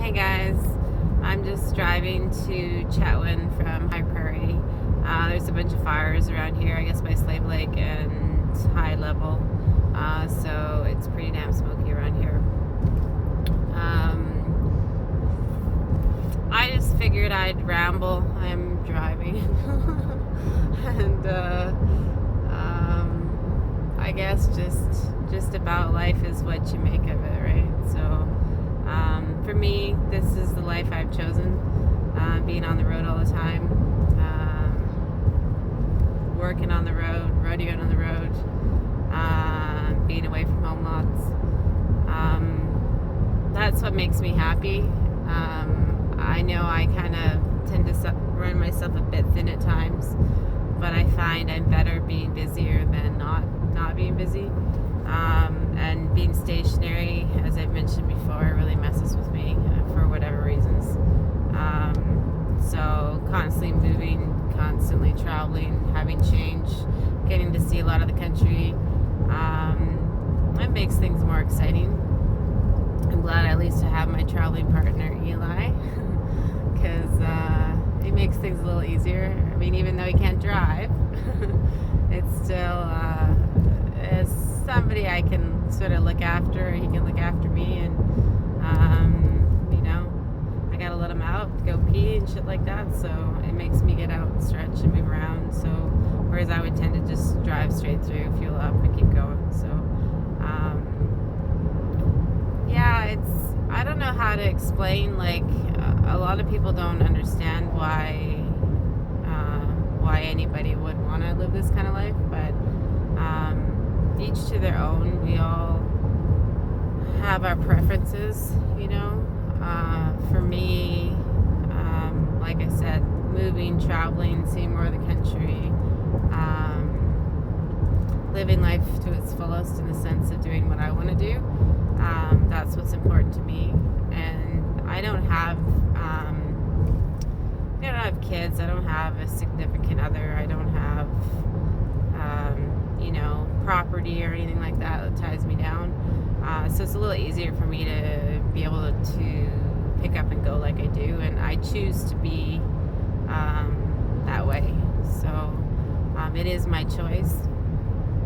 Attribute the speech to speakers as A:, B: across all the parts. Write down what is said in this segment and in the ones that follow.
A: Hey guys, I'm just driving to Chetwynd from High Prairie. There's a bunch of fires around here, I guess by Slave Lake and High Level, so it's pretty damn smoky around here. I just figured I'd ramble. I'm driving and I guess just about life is what you make of it, right? So for me, this is the life I've chosen, being on the road all the time, working on the road, rodeoing on the road, being away from home lots. That's what makes me happy. I know I kind of tend to run myself a bit thin at times, but I find I'm better being busier than not being busy. And being stationary, as I've mentioned before, really messes with me for whatever reasons. So constantly moving, constantly traveling, having change, getting to see a lot of the country, it makes things more exciting. I'm glad at least to have my traveling partner, Eli, because it makes things a little easier. I mean, even though he can't drive, it's still as somebody I can sort of look after. He can look after me, and I gotta let him out, go pee and shit like that. So it makes me get out and stretch and move around. So whereas I would tend to just drive straight through, fuel up, and keep going. So yeah, I don't know how to explain. Like a lot of people don't understand why anybody would want to live this kind of life, but each to their own. We all have our preferences, for me, like I said, moving, traveling, seeing more of the country, living life to its fullest in the sense of doing what I want to do. That's what's important to me. And I don't have kids. I don't have a significant other. I don't have property or anything like that ties me down. So it's a little easier for me to be able to pick up and go like I do, and I choose to be that way. So it is my choice.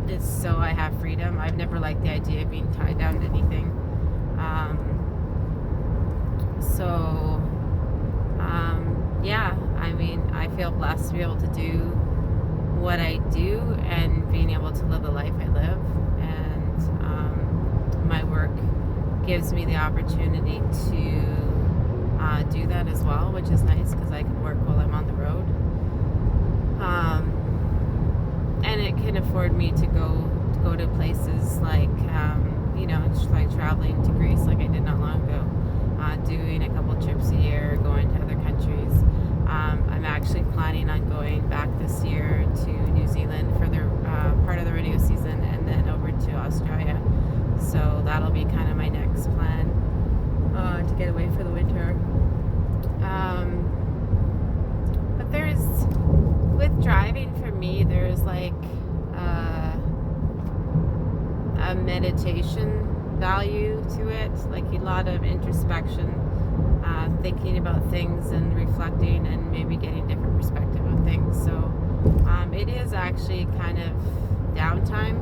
A: It's so I have freedom. I've never liked the idea of being tied down to anything. Yeah, I mean, I feel blessed to be able to do what I do and being able to live the life I live. And my work gives me the opportunity to do that as well, which is nice because I can work while I'm on the road. And it can afford me to go to places like, just like traveling to Greece like I did not long ago, doing a couple trips a year, going to other countries. I'm actually planning on going back this year to New Zealand for the part of the rodeo season, and then over to Australia. So that'll be kind of my next plan, to get away for the winter. But with driving for me, there's like a meditation value to it, like a lot of introspection, thinking about things and reflecting and maybe getting different perspective on things. So it is actually kind of downtime.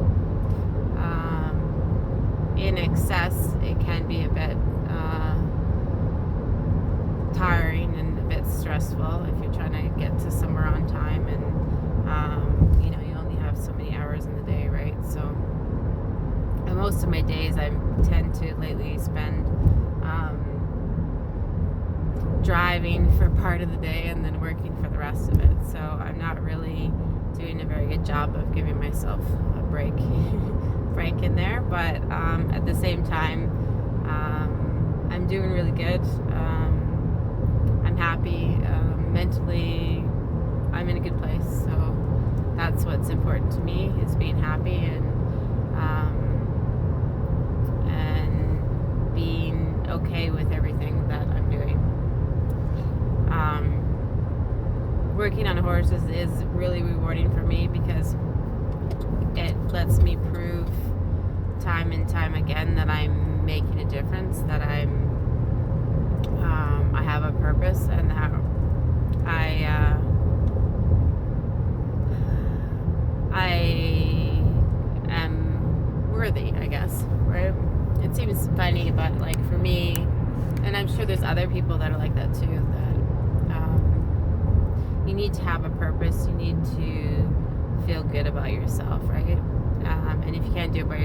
A: In excess, it can be a bit tiring and a bit stressful if you're trying to get to somewhere on time, and you only have so many hours in the day, right? So most of my days I tend to lately spend driving for part of the day and then working for the rest of it. So I'm not really doing a very good job of giving myself a break in there, but at the same time, I'm doing really good. I'm happy. Mentally, I'm in a good place. So that's what's important to me, is being happy and being okay with everything that I'm doing. Working on horses is really rewarding for me because it lets me prove time and time again that I'm making a difference, that I'm purpose, and that I am worthy, I guess, right? It seems funny, but like for me, and I'm sure there's other people that are like that too, that you need to have a purpose. You need to feel good about yourself, right? And if you can't do it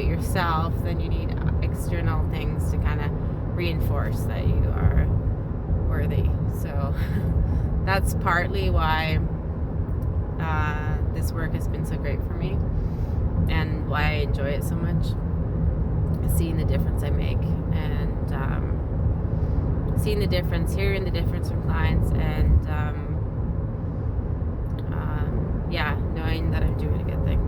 A: yourself, then you need external things to kind of reinforce that you are worthy. So that's partly why this work has been so great for me, and why I enjoy it so much. Seeing the difference I make, and seeing the difference, hearing the difference from clients, and knowing that I'm doing a good thing.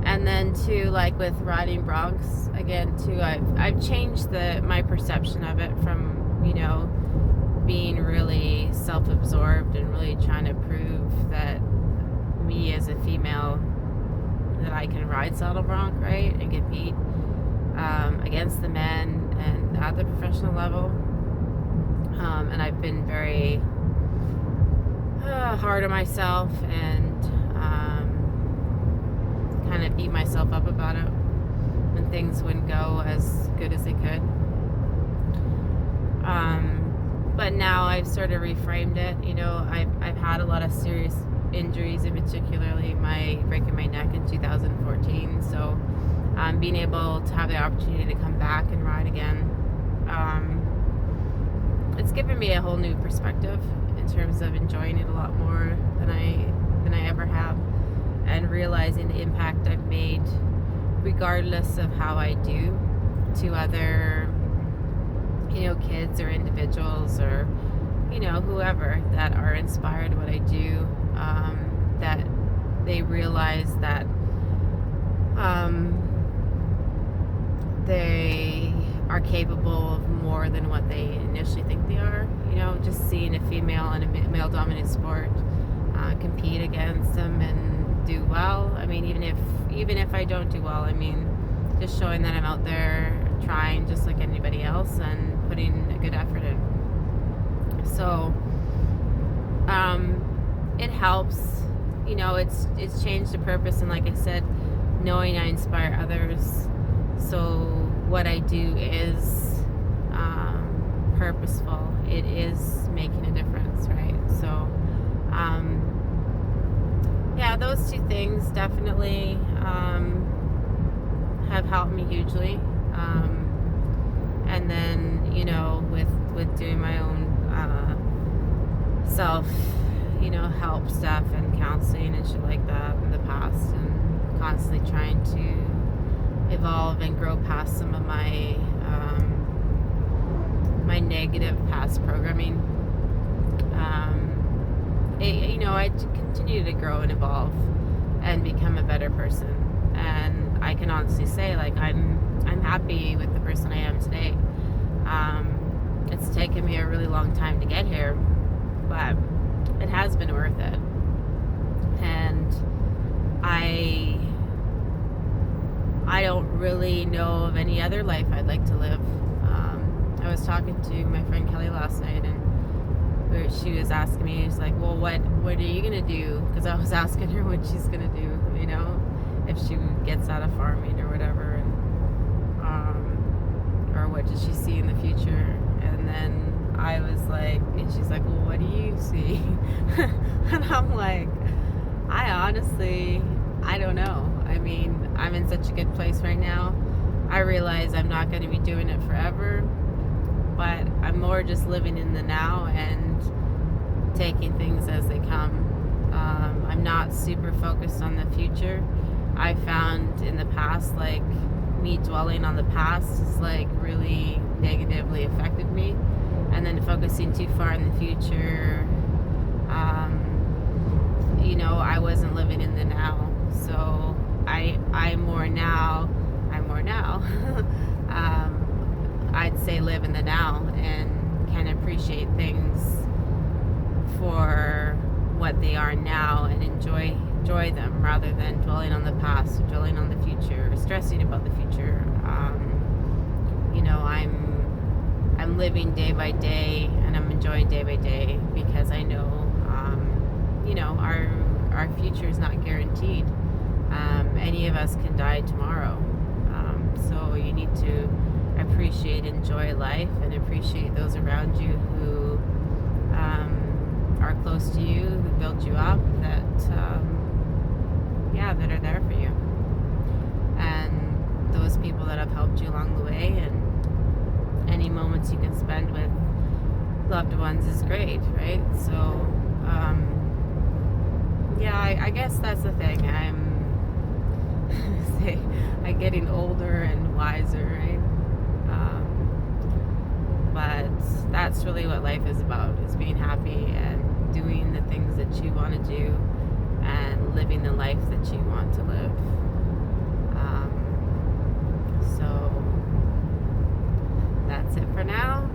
A: And then too, like with riding broncs, again too, I've changed my perception of it from, being really self-absorbed and really trying to prove that me as a female, that I can ride saddle bronc, right, and compete against the men and at the professional level. And I've been very hard on myself, and kind of beat myself up about it when things wouldn't go as good as they could. But now I've sort of reframed it. I've had a lot of serious injuries, and particularly breaking my neck in 2014. So being able to have the opportunity to come back and ride again, it's given me a whole new perspective in terms of enjoying it a lot more than I ever have, and realizing the impact I've made, regardless of how I do, to other kids or individuals, or whoever that are inspired what I do, that they realize that they are capable of more than what they initially think they are. Just seeing a female in a male-dominated sport compete against them and do well. I mean, even if I don't do well, I mean, just showing that I'm out there trying just like anybody else and putting a good effort in. So it helps. It's changed the purpose, and like I said, knowing I inspire others. So what I do is purposeful. It is making a difference, right? So those two things definitely have helped me hugely. And then with doing my own self help stuff and counseling and shit like that in the past, and constantly trying to evolve and grow past some of my my negative past programming. I continue to grow and evolve and become a better person, and I can honestly say, like, I'm happy with the person I am today. It's taken me a really long time to get here, but it has been worth it. And I don't really know of any other life I'd like to live. I was talking to my friend Kelly last night, and she was asking me, she's like, well, what are you gonna do? Because I was asking her what she's gonna do, if she gets out of farming or whatever, and or what does she see in the future. And then I was like, and she's like, well, what do you see? And I'm like, I don't know. I mean, I'm in such a good place right now. I realize I'm not going to be doing it forever, but I'm more just living in the now and taking things as they come. I'm not super focused on the future. I found in the past, like, me dwelling on the past has like really negatively affected me, and then focusing too far in the future, I wasn't living in the now. So I'm more now. I'd say live in the now and can appreciate things for what they are now and enjoy them, rather than dwelling on the past or dwelling on the future or stressing about the future. I'm living day by day, and I'm enjoying day by day because I know, our future is not guaranteed. Any of us can die tomorrow. So you need to appreciate, enjoy life, and appreciate those around you who are close to you, who build you up, that are there for you, and those people that have helped you along the way, and any moments you can spend with loved ones is great, right? So I guess that's the thing. I'm getting older and wiser, right? But that's really what life is about, is being happy and doing the things that you want to do and living the life that you want to live. So that's it for now.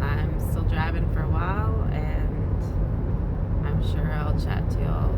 A: I'm still driving for a while, and I'm sure I'll chat to you all